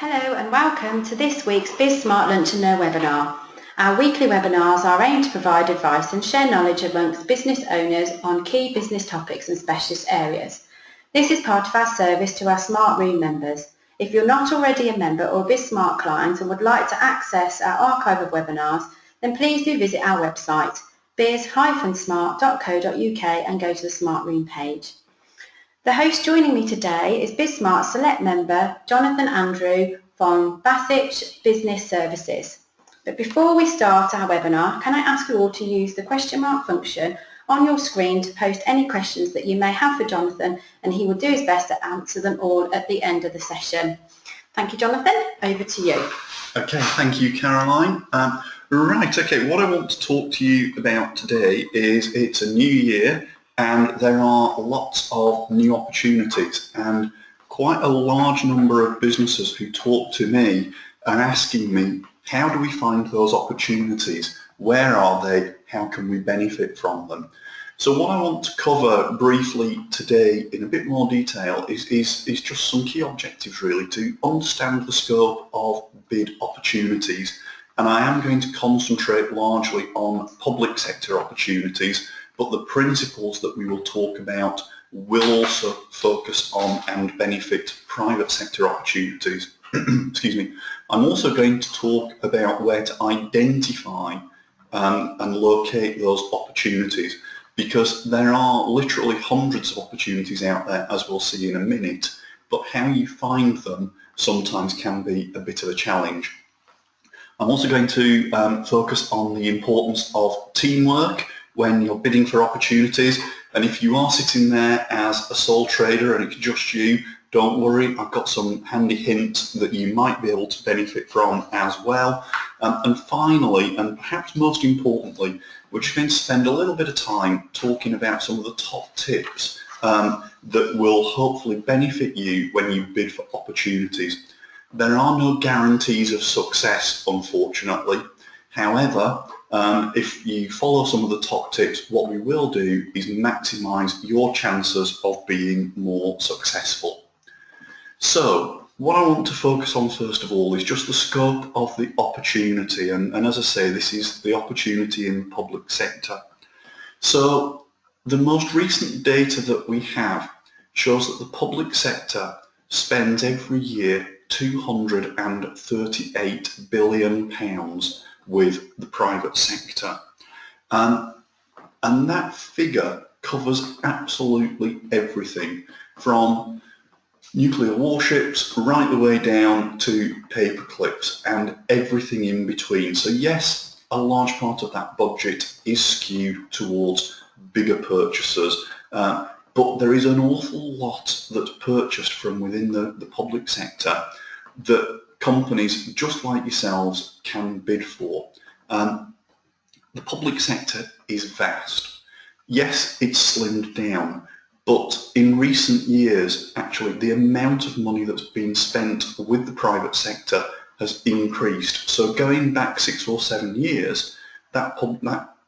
Hello and welcome to this week's BizSmart Lunch Learn Webinar. Our weekly webinars are aimed to provide advice and share knowledge amongst business owners on key business topics and specialist areas. This is part of our service to our Smart Room members. If you're not already a member or BizSmart client and would like to access our archive of webinars, then please do visit our website biz-smart.co.uk and go to the Smart Room page. The host joining me today is BizSmart Select member Johnathan Andrew from Baswich Business Services. But before we start our webinar, can I ask you all to use the question mark function on your screen to post any questions that you may have for Johnathan, and he will do his best to answer them all at the end of the session. Thank you, Johnathan. Over to you. Okay, thank you, Caroline. Right, okay, what I want to talk to you about today is it's a new year and there are lots of new opportunities, and quite a large number of businesses who talk to me are asking me, how do we find those opportunities? Where are they? How can we benefit from them? So what I want to cover briefly today in a bit more detail is just some key objectives really to understand the scope of bid opportunities, and I am going to concentrate largely on public sector opportunities, but the principles that we will talk about will also focus on and benefit private sector opportunities. Excuse me. I'm also going to talk about where to identify and locate those opportunities, because there are literally hundreds of opportunities out there, as we'll see in a minute, but how you find them sometimes can be a bit of a challenge. I'm also going to focus on the importance of teamwork when you're bidding for opportunities, and if you are sitting there as a sole trader and it's just you, don't worry, I've got some handy hints that you might be able to benefit from as well. And finally, and perhaps most importantly, we're just going to spend a little bit of time talking about some of the top tips that will hopefully benefit you when you bid for opportunities. There are no guarantees of success, unfortunately. However, if you follow some of the top tips, what we will do is maximise your chances of being more successful. So, what I want to focus on first of all is just the scope of the opportunity, and as I say, this is the opportunity in the public sector. So, the most recent data that we have shows that the public sector spends every year £238 billion with the private sector, and that figure covers absolutely everything from nuclear warships right the way down to paper clips and everything in between. So yes, a large part of that budget is skewed towards bigger purchases, but there is an awful lot that's purchased from within the public sector that companies just like yourselves can bid for. The public sector is vast. Yes, it's slimmed down, but in recent years, actually, the amount of money that's been spent with the private sector has increased. So going back 6 or 7 years, that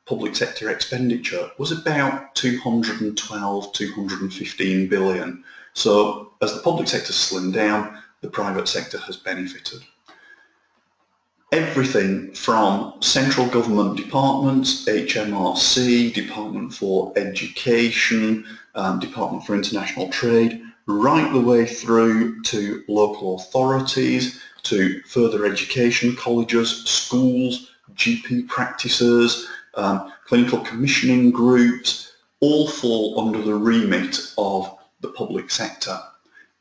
public sector expenditure was about 212, 215 billion. So as the public sector slimmed down, the private sector has benefited. Everything from central government departments, HMRC, Department for Education, Department for International Trade, right the way through to local authorities, to further education colleges, schools, GP practices, clinical commissioning groups, all fall under the remit of the public sector.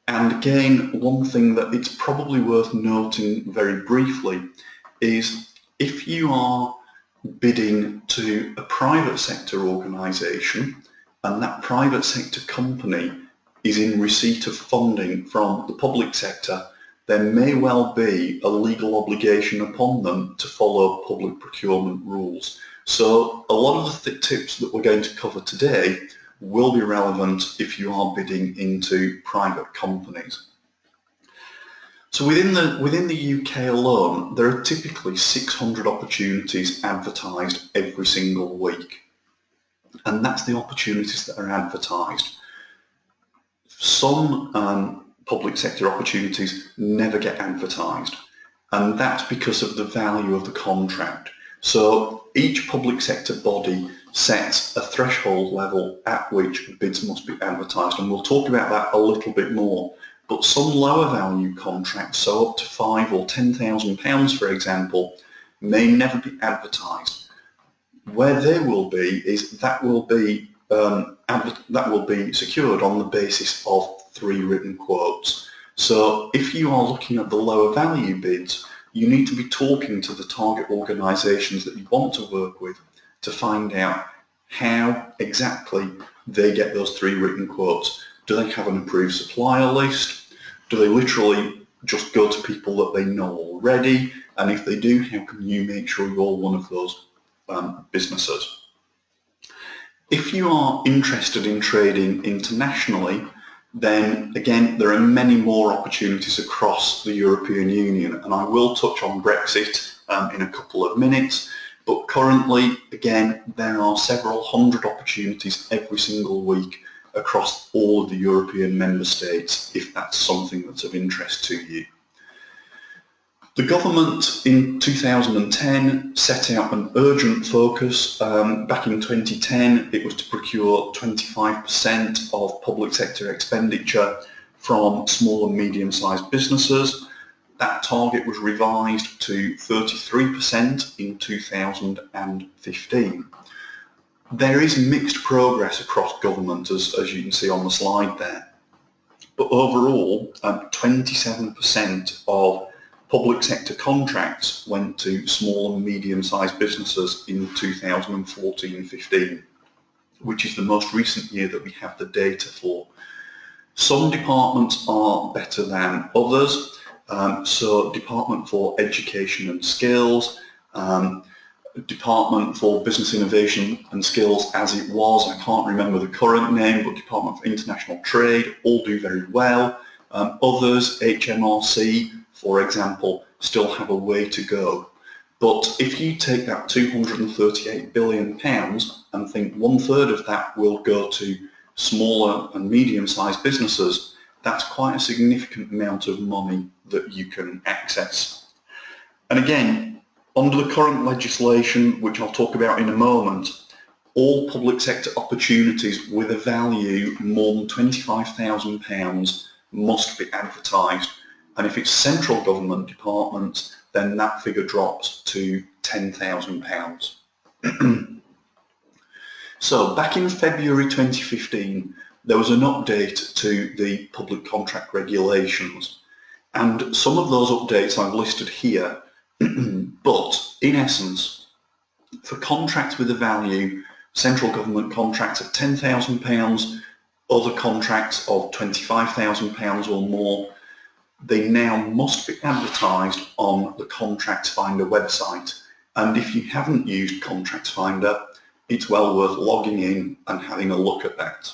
And again, one thing that it's probably worth noting very briefly is if you are bidding to a private sector organisation and that private sector company is in receipt of funding from the public sector, there may well be a legal obligation upon them to follow public procurement rules. So a lot of the tips that we're going to cover today will be relevant if you are bidding into private companies. So within the UK alone, there are typically 600 opportunities advertised every single week, and that's the opportunities that are advertised. Some public sector opportunities never get advertised, and that's because of the value of the contract. So each public sector body sets a threshold level at which bids must be advertised, and we'll talk about that a little bit more. But some lower value contracts, so up to £5,000 or £10,000 for example, may never be advertised. Where they will be is that will be secured on the basis of 3 written quotes. So if you are looking at the lower value bids, you need to be talking to the target organisations that you want to work with to find out how exactly they get those 3 written quotes. Do they have an approved supplier list? Do they literally just go to people that they know already? And if they do, how can you make sure you're one of those businesses? If you are interested in trading internationally, then again there are many more opportunities across the European Union, and I will touch on Brexit in a couple of minutes, but currently again there are several hundred opportunities every single week across all of the European member states, if that's something that's of interest to you. The government in 2010 set out an urgent focus. Back in 2010 it was to procure 25% of public sector expenditure from small and medium-sized businesses. That target was revised to 33% in 2015. There is mixed progress across government, as you can see on the slide there. But overall, 27% of public sector contracts went to small and medium-sized businesses in 2014-15, which is the most recent year that we have the data for. Some departments are better than others. So Department for Education and Skills, Department for Business Innovation and Skills as it was, I can't remember the current name, but Department for International Trade, all do very well. Others, HMRC, for example, still have a way to go. But if you take that £238 billion and think 1/3 of that will go to smaller and medium-sized businesses, that's quite a significant amount of money that you can access. And again, under the current legislation, which I'll talk about in a moment, all public sector opportunities with a value more than £25,000 must be advertised. And if it's central government departments, then that figure drops to £10,000. So back in February 2015, there was an update to the public contract regulations. And some of those updates I've listed here, but in essence, for contracts with a value, central government contracts of £10,000, other contracts of £25,000 or more, they now must be advertised on the Contracts Finder website. And if you haven't used Contracts Finder, it's well worth logging in and having a look at that.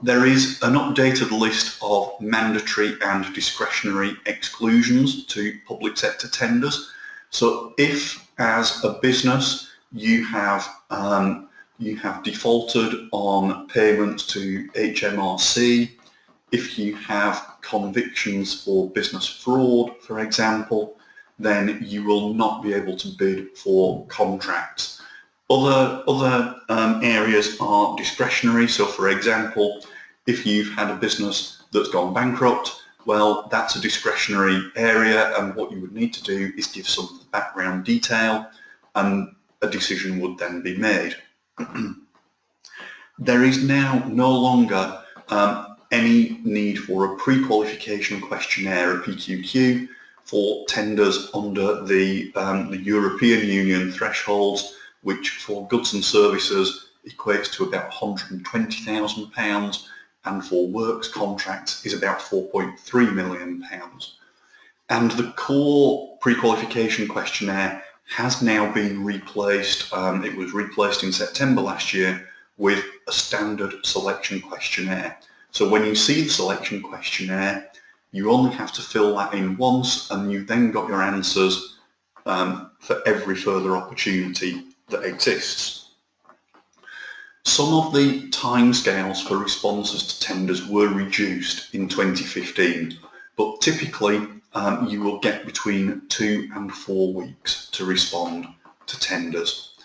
There is an updated list of mandatory and discretionary exclusions to public sector tenders. So if, as a business, you have defaulted on payments to HMRC, if you have convictions for business fraud, for example, then you will not be able to bid for contracts. Other areas are discretionary. So, for example, if you've had a business that's gone bankrupt, well, that's a discretionary area, and what you would need to do is give some background detail, and a decision would then be made. There is now no longer any need for a pre-qualification questionnaire, a PQQ, for tenders under the European Union thresholds, which for goods and services equates to about £120,000, and for works contracts is about £4.3 million. And the core pre-qualification questionnaire has now been replaced. It was replaced in September last year with a standard selection questionnaire. So when you see the selection questionnaire, you only have to fill that in once, and you've then got your answers for every further opportunity that exists. Some of the timescales for responses to tenders were reduced in 2015, but typically you will get between 2 and 4 weeks to respond to tenders.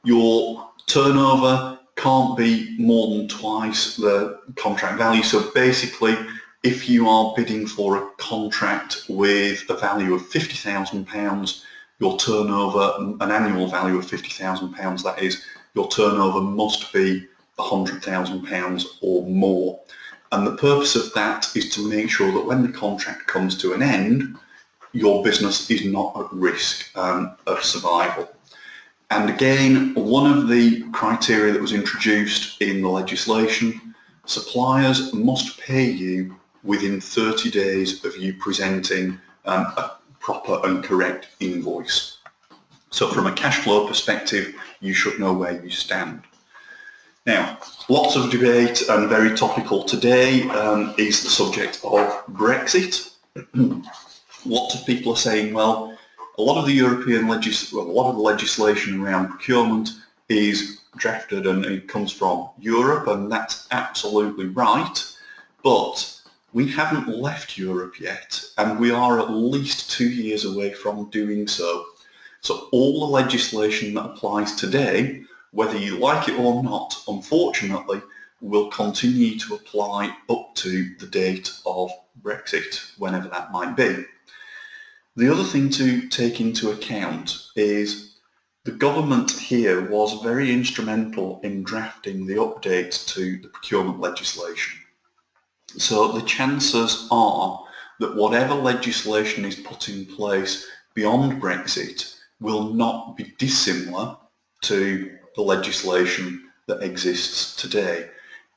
Your turnover can't be more than twice the contract value, so basically if you are bidding for a contract with a value of £50,000, your turnover, an annual value of £50,000 that is, your turnover must be £100,000 or more. And the purpose of that is to make sure that when the contract comes to an end, your business is not at risk of survival. And again, one of the criteria that was introduced in the legislation, suppliers must pay you within 30 days of you presenting a proper and correct invoice. So from a cash flow perspective, you should know where you stand. Now, lots of debate and very topical today is the subject of Brexit. Lots of people are saying, well, a lot of the legislation around procurement is drafted and it comes from Europe, and that's absolutely right, but we haven't left Europe yet, and we are at least 2 years away from doing so. So all the legislation that applies today, whether you like it or not, unfortunately, will continue to apply up to the date of Brexit, whenever that might be. The other thing to take into account is the government here was very instrumental in drafting the updates to the procurement legislation. So the chances are that whatever legislation is put in place beyond Brexit will not be dissimilar to the legislation that exists today.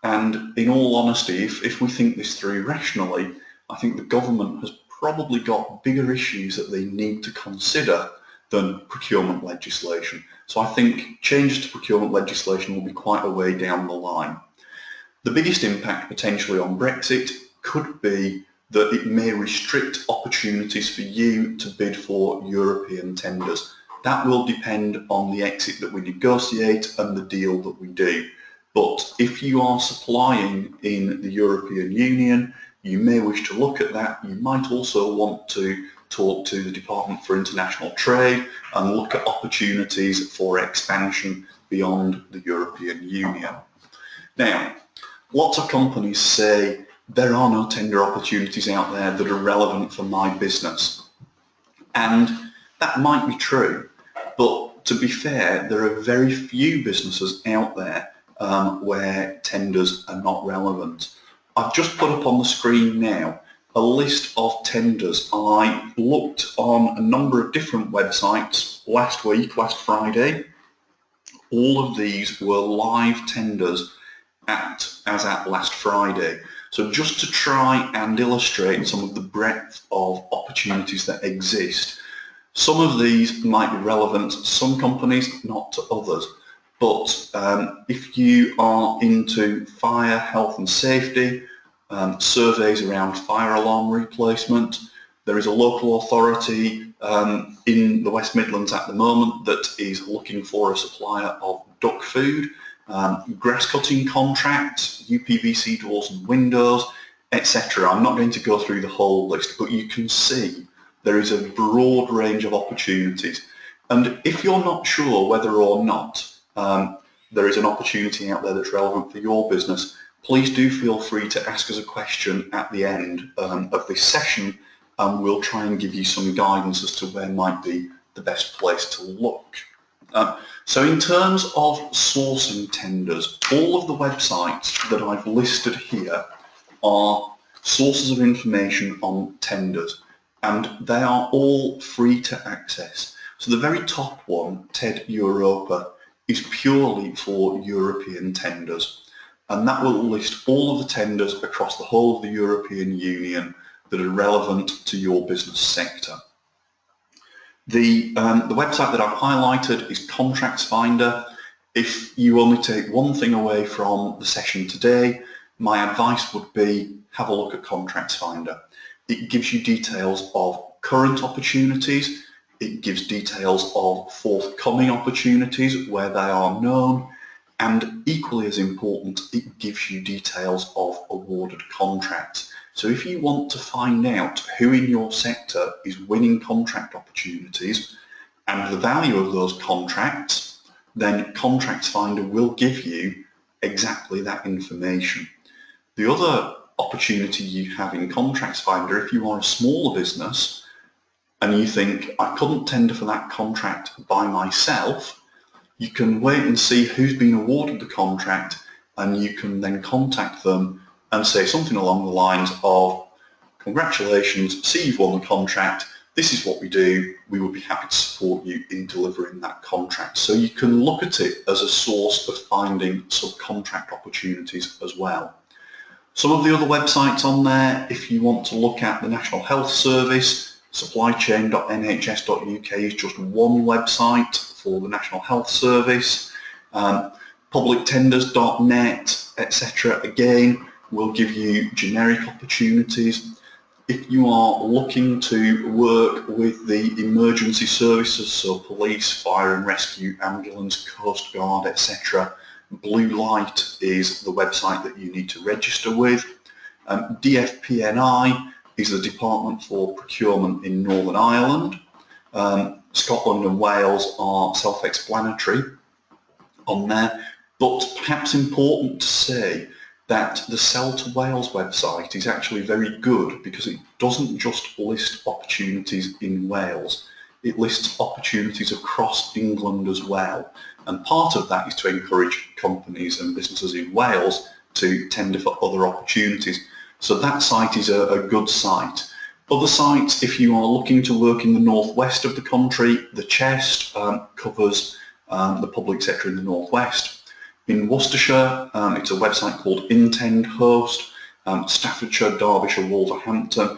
And in all honesty, if we think this through rationally, I think the government has probably got bigger issues that they need to consider than procurement legislation. So I think changes to procurement legislation will be quite a way down the line. The biggest impact potentially on Brexit could be that it may restrict opportunities for you to bid for European tenders. That will depend on the exit that we negotiate and the deal that we do. But if you are supplying in the European Union, you may wish to look at that. You might also want to talk to the Department for International Trade and look at opportunities for expansion beyond the European Union. Now, lots of companies say there are no tender opportunities out there that are relevant for my business. And that might be true, but to be fair, there are very few businesses out there where tenders are not relevant. I've just put up on the screen now a list of tenders. I looked on a number of different websites last week, last Friday. All of these were live tenders as at last Friday. So just to try and illustrate some of the breadth of opportunities that exist. Some of these might be relevant to some companies, not to others. But if you are into fire, health and safety, surveys around fire alarm replacement, there is a local authority in the West Midlands at the moment that is looking for a supplier of duck food, grass cutting contracts, UPVC doors and windows, etc. I'm not going to go through the whole list, but you can see there is a broad range of opportunities. And if you're not sure whether or not there is an opportunity out there that's relevant for your business, please do feel free to ask us a question at the end of this session, and we'll try and give you some guidance as to where might be the best place to look. So in terms of sourcing tenders, all of the websites that I've listed here are sources of information on tenders, and they are all free to access. So the very top one, TED Europa, is purely for European tenders, and that will list all of the tenders across the whole of the European Union that are relevant to your business sector. The website that I've highlighted is Contracts Finder. If you only take one thing away from the session today, my advice would be have a look at Contracts Finder. It gives you details of current opportunities, it gives details of forthcoming opportunities where they are known, And equally as important, it gives you details of awarded contracts. So if you want to find out who in your sector is winning contract opportunities and the value of those contracts, then Contracts Finder will give you exactly that information. The other opportunity you have in Contracts Finder, if you are a smaller business and you think, I couldn't tender for that contract by myself, you can wait and see who's been awarded the contract, and you can then contact them and say something along the lines of, congratulations, see you've won the contract, this is what we do, we would be happy to support you in delivering that contract. So you can look at it as a source of finding subcontract opportunities as well. Some of the other websites on there, if you want to look at the National Health Service, supplychain.nhs.uk is just one website for the National Health Service. Publictenders.net, etc. again will give you generic opportunities. If you are looking to work with the emergency services, so police, fire and rescue, ambulance, coast guard, etc., Blue Light is the website that you need to register with. DFPNI is the Department for Procurement in Northern Ireland. Scotland and Wales are self-explanatory on there, but perhaps important to say that the Sell to Wales website is actually very good because it doesn't just list opportunities in Wales, it lists opportunities across England as well, and part of that is to encourage companies and businesses in Wales to tender for other opportunities. So that site is a good site. Other sites, if you are looking to work in the northwest of the country, the Chest covers the public sector in the northwest. In Worcestershire, it's a website called Intend Host. Staffordshire, Derbyshire, Wolverhampton.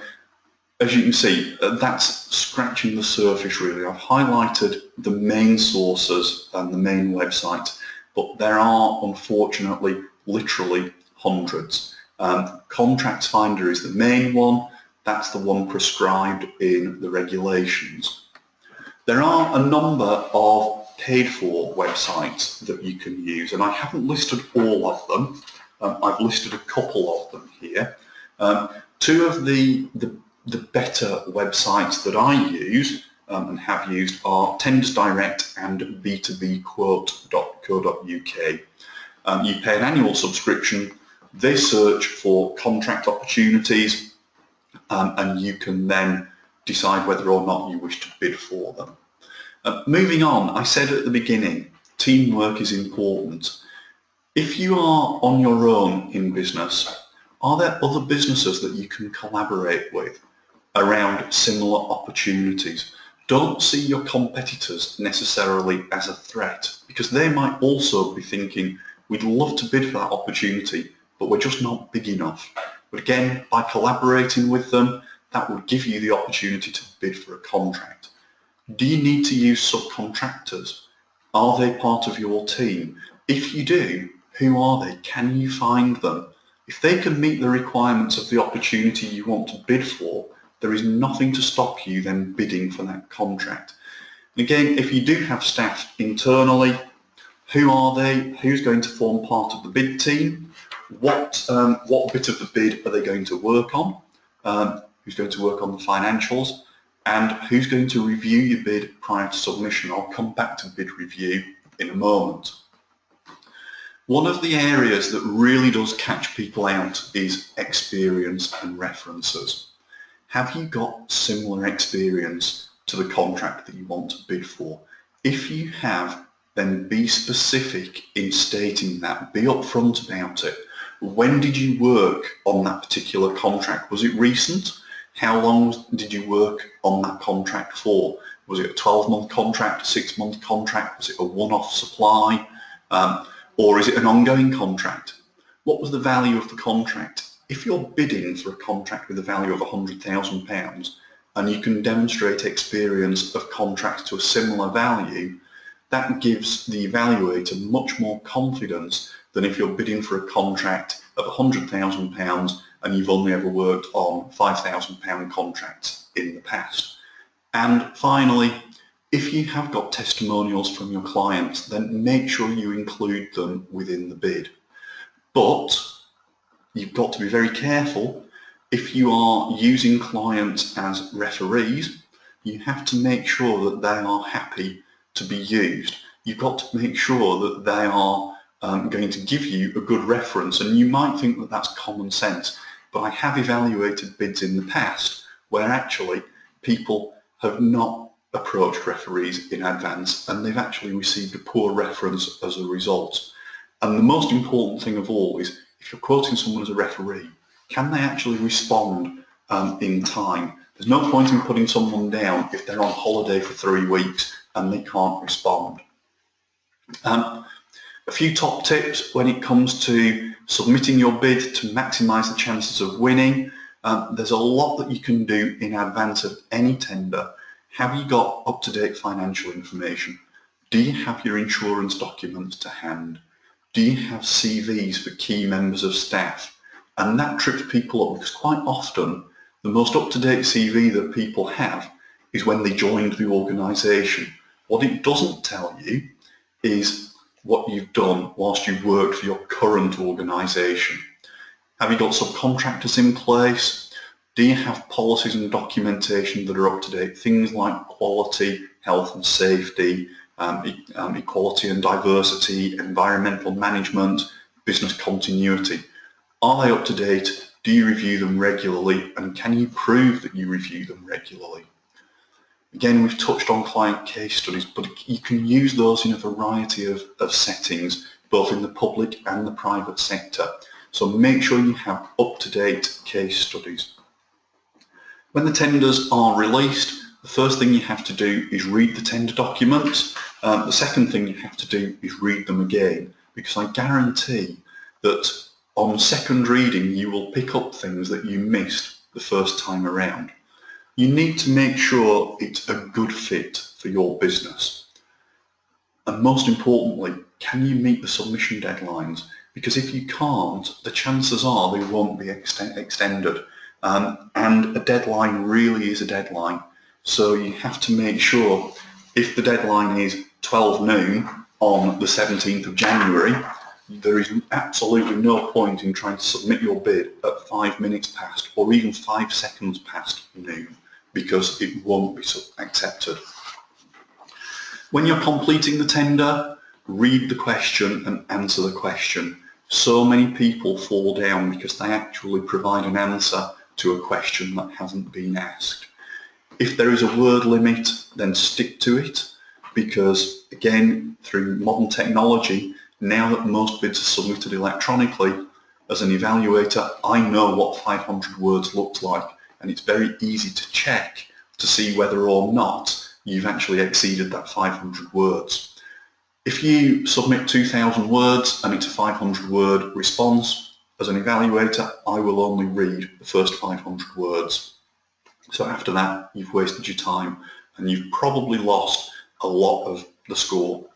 As you can see, that's scratching the surface really. I've highlighted the main sources and the main websites, but there are unfortunately literally hundreds. Contracts Finder is the main one. That's the one prescribed in the regulations. There are a number of paid-for websites that you can use, and I haven't listed all of them. I've listed a couple of them here. Two of the better websites that I use and have used are Tenders Direct and b2bquote.co.uk. You pay an annual subscription, they search for contract opportunities, and you can then decide whether or not you wish to bid for them. Moving on, I said at the beginning, teamwork is important. If you are on your own in business, are there other businesses that you can collaborate with around similar opportunities? Don't see your competitors necessarily as a threat, because they might also be thinking, we'd love to bid for that opportunity, but we're just not big enough. But again, by collaborating with them, that would give you the opportunity to bid for a contract. Do you need to use subcontractors? Are they part of your team? If you do, who are they? Can you find them? If they can meet the requirements of the opportunity you want to bid for, there is nothing to stop you then bidding for that contract. And again, if you do have staff internally, who are they? Who's going to form part of the bid team? What bit of the bid are they going to work on? Who's going to work on the financials? And who's going to review your bid prior to submission? I'll come back to bid review in a moment. One of the areas that really does catch people out is experience and references. Have you got similar experience to the contract that you want to bid for? If you have, then be specific in stating that. Be upfront about it. When did you work on that particular contract? Was it recent? How long did you work on that contract for? Was it a 12-month contract, a 6-month contract? Was it a one-off supply? Or is it an ongoing contract? What was the value of the contract? If you're bidding for a contract with a value of £100,000 and you can demonstrate experience of contracts to a similar value, that gives the evaluator much more confidence than if you're bidding for a contract of £100,000 and you've only ever worked on £5,000 contracts in the past. And finally, If you have got testimonials from your clients, then make sure you include them within the bid. But you've got to be very careful. If you are using clients as referees, you have to make sure that they are happy to be used. You've got to make sure that they are going to give you a good reference, and you might think that that's common sense, but I have evaluated bids in the past where actually people have not approached referees in advance and they've actually received a poor reference as a result. And the most important thing of all is, if you're quoting someone as a referee, can they actually respond in time? There's no point in putting someone down if they're on holiday for 3 weeks and they can't respond. A few top tips when it comes to submitting your bid to maximise the chances of winning. There's a lot that you can do in advance of any tender. Have you got up-to-date financial information? Do you have your insurance documents to hand? Do you have CVs for key members of staff? And that trips people up, because quite often the most up-to-date CV that people have is when they joined the organisation. What it doesn't tell you is what you've done whilst you've worked for your current organisation. Have you got subcontractors in place? Do you have policies and documentation that are up to date? Things like quality, health and safety, equality and diversity, environmental management, business continuity. Are they up to date? Do you review them regularly? And can you prove that you review them regularly? Again, we've touched on client case studies, but you can use those in a variety of settings, both in the public and the private sector. So make sure you have up-to-date case studies. When the tenders are released, the first thing you have to do is read the tender documents. The second thing you have to do is read them again, because I guarantee that on second reading you will pick up things that you missed the first time around. You need to make sure it's a good fit for your business. And most importantly, can you meet the submission deadlines? Because if you can't, the chances are they won't be extended. And a deadline really is a deadline. So you have to make sure, if the deadline is 12 noon on the 17th of January, there is absolutely no point in trying to submit your bid at 5 minutes past or even 5 seconds past noon, because it won't be accepted. When you're completing the tender, read the question and answer the question. So many people fall down because they actually provide an answer to a question that hasn't been asked. If there is a word limit, then stick to it, because again, through modern technology, now that most bids are submitted electronically, as an evaluator, I know what 500 words looks like, and it's very easy to check to see whether or not you've actually exceeded that 500 words. If you submit 2,000 words and it's a 500 word response, as an evaluator, I will only read the first 500 words. So after that, you've wasted your time and you've probably lost a lot of the score.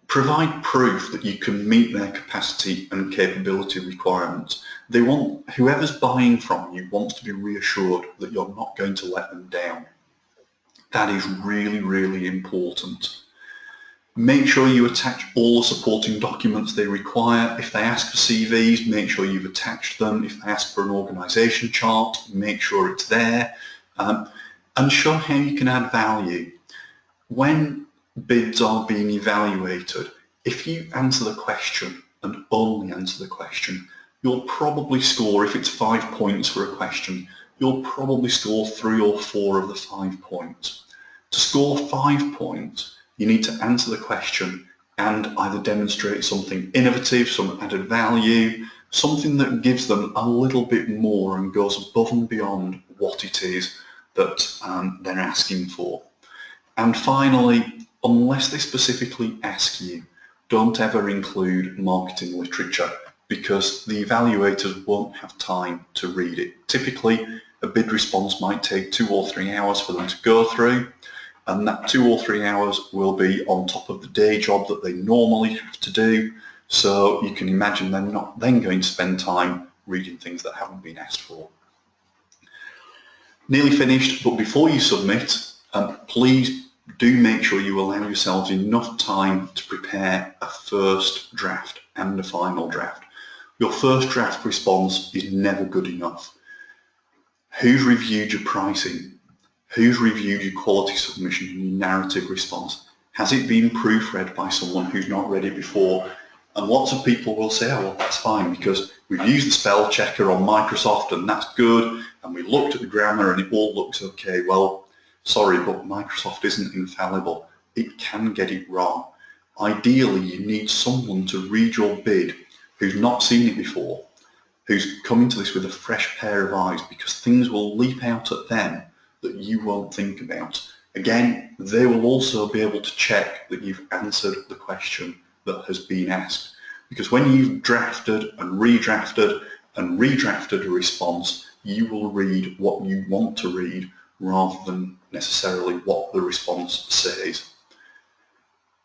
Provide proof that you can meet their capacity and capability requirements. They want, whoever's buying from you wants to be reassured that you're not going to let them down. That is really, really important. Make sure you attach all the supporting documents they require. If they ask for CVs, make sure you've attached them. If they ask for an organisation chart, make sure it's there. And show how you can add value. When bids are being evaluated, if you answer the question and only answer the question, you'll probably score, if it's 5 points for a question, you'll probably score 3 or 4 of the 5 points. To score 5 points, you need to answer the question and either demonstrate something innovative, some added value, something that gives them a little bit more and goes above and beyond what it is that they're asking for. And finally, unless they specifically ask you, don't ever include marketing literature, because the evaluators won't have time to read it. Typically, a bid response might take 2 or 3 hours for them to go through, and that 2 or 3 hours will be on top of the day job that they normally have to do. So you can imagine they're not then going to spend time reading things that haven't been asked for. Nearly finished, but before you submit, please do make sure you allow yourselves enough time to prepare a first draft and a final draft. Your first draft response is never good enough. Who's reviewed your pricing? Who's reviewed your quality submission and your narrative response? Has it been proofread by someone who's not read it before? And lots of people will say, oh, well, that's fine because we've used the spell checker on Microsoft and that's good, and we looked at the grammar and it all looks okay. Well, sorry, but Microsoft isn't infallible. It can get it wrong. Ideally, you need someone to read your bid who's not seen it before, who's coming to this with a fresh pair of eyes, because things will leap out at them that you won't think about. Again, they will also be able to check that you've answered the question that has been asked. Because when you've drafted and redrafted a response, you will read what you want to read rather than necessarily what the response says.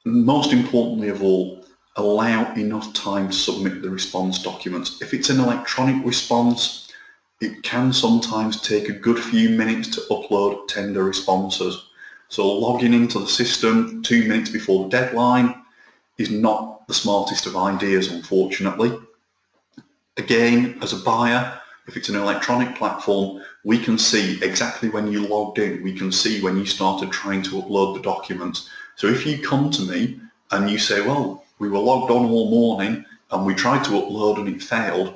Most importantly of all, allow enough time to submit the response documents. If it's an electronic response, it can sometimes take a good few minutes to upload tender responses. So logging into the system 2 minutes before the deadline is not the smartest of ideas, unfortunately. Again, as a buyer, if it's an electronic platform, we can see exactly when you logged in. We can see when you started trying to upload the documents. So if you come to me and you say, well, we were logged on all morning and we tried to upload and it failed,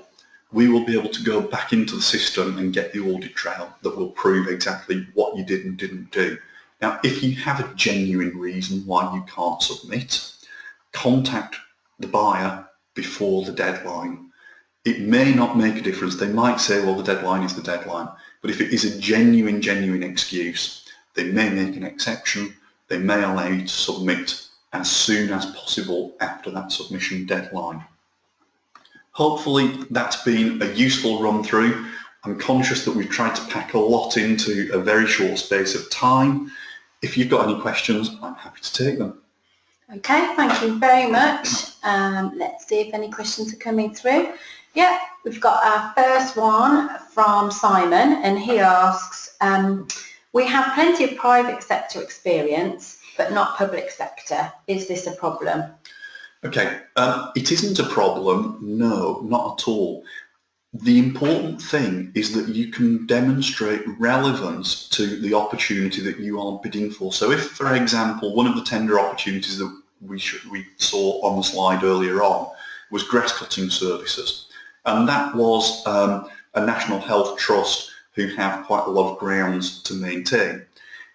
we will be able to go back into the system and get the audit trail that will prove exactly what you did and didn't do. Now, if you have a genuine reason why you can't submit, contact the buyer before the deadline. It may not make a difference. They might say, well, the deadline is the deadline. But if it is a genuine excuse, they may make an exception. They may allow you to submit as soon as possible after that submission deadline. Hopefully that's been a useful run through. I'm conscious that we've tried to pack a lot into a very short space of time. If you've got any questions, I'm happy to take them. Okay, thank you very much. Let's see if any questions are coming through. Yeah, we've got our first one from Simon, and he asks, we have plenty of private sector experience, but not public sector. Is this a problem? Okay, it isn't a problem, no, not at all. The important thing is that you can demonstrate relevance to the opportunity that you are bidding for. So if, for example, one of the tender opportunities that we saw on the slide earlier on was grass cutting services, and that was a National Health Trust who have quite a lot of grounds to maintain.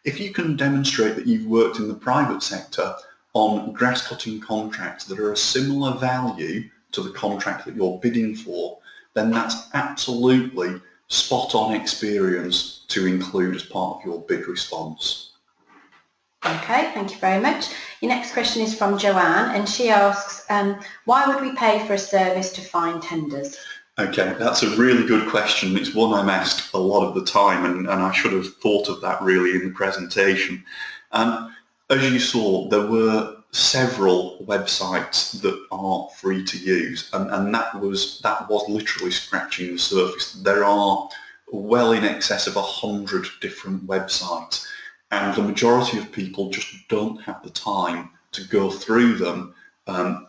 If you can demonstrate that you've worked in the private sector on grass cutting contracts that are a similar value to the contract that you're bidding for, then that's absolutely spot on experience to include as part of your bid response. Okay, thank you very much. Your next question is from Joanne, and she asks, why would we pay for a service to find tenders? Okay, that's a really good question. It's one I'm asked a lot of the time, and I should have thought of that really in the presentation. As you saw, there were several websites that are free to use, and that was literally scratching the surface. There are well in excess of 100 different websites, and the majority of people just don't have the time to go through them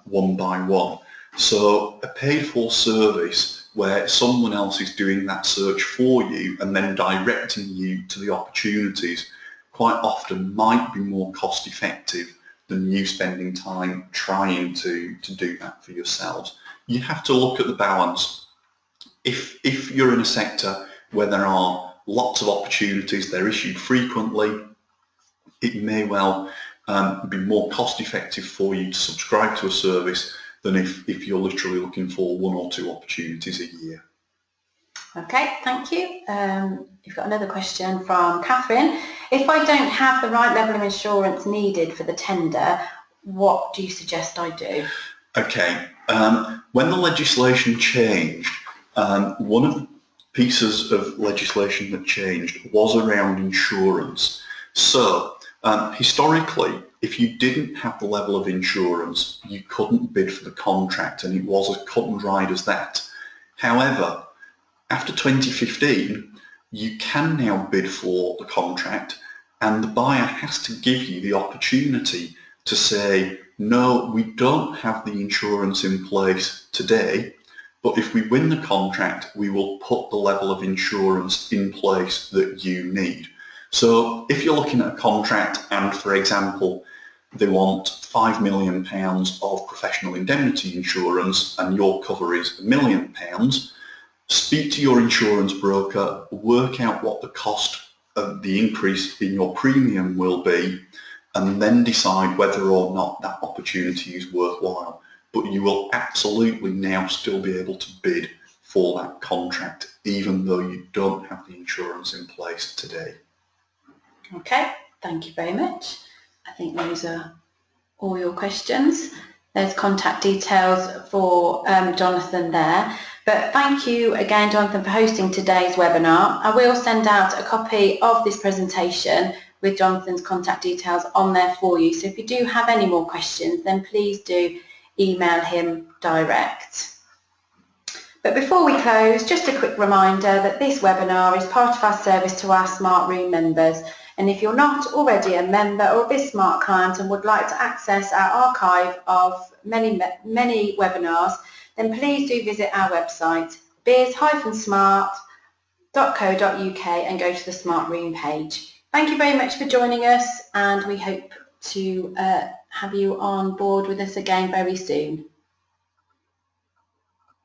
one by one. So a paid-for service where someone else is doing that search for you and then directing you to the opportunities quite often might be more cost-effective than you spending time trying to do that for yourselves. You have to look at the balance. If you're in a sector where there are lots of opportunities, they're issued frequently, it may well be more cost-effective for you to subscribe to a service than if you're literally looking for 1 or 2 opportunities a year. Okay, thank you. You've got another question from Catherine. If I don't have the right level of insurance needed for the tender, what do you suggest I do? Okay, when the legislation changed, one of the pieces of legislation that changed was around insurance. So historically, if you didn't have the level of insurance, you couldn't bid for the contract, and it was as cut and dried as that. However, after 2015, you can now bid for the contract, and the buyer has to give you the opportunity to say, no, we don't have the insurance in place today, but if we win the contract, we will put the level of insurance in place that you need. So if you're looking at a contract and, for example, they want £5 million of professional indemnity insurance and your cover is £1 million, speak to your insurance broker, work out what the cost of the increase in your premium will be, and then decide whether or not that opportunity is worthwhile. But you will absolutely now still be able to bid for that contract, even though you don't have the insurance in place today. Okay, thank you very much. I think those are all your questions. There's contact details for Johnathan there. But thank you again, Johnathan, for hosting today's webinar. I will send out a copy of this presentation with Jonathan's contact details on there for you. So if you do have any more questions, then please do email him direct. But before we close, just a quick reminder that this webinar is part of our service to our Smart Room members. And if you're not already a member or a BizSmart client and would like to access our archive of many webinars, then please do visit our website, biz-smart.co.uk, and go to the Smart Room page. Thank you very much for joining us, and we hope to have you on board with us again very soon.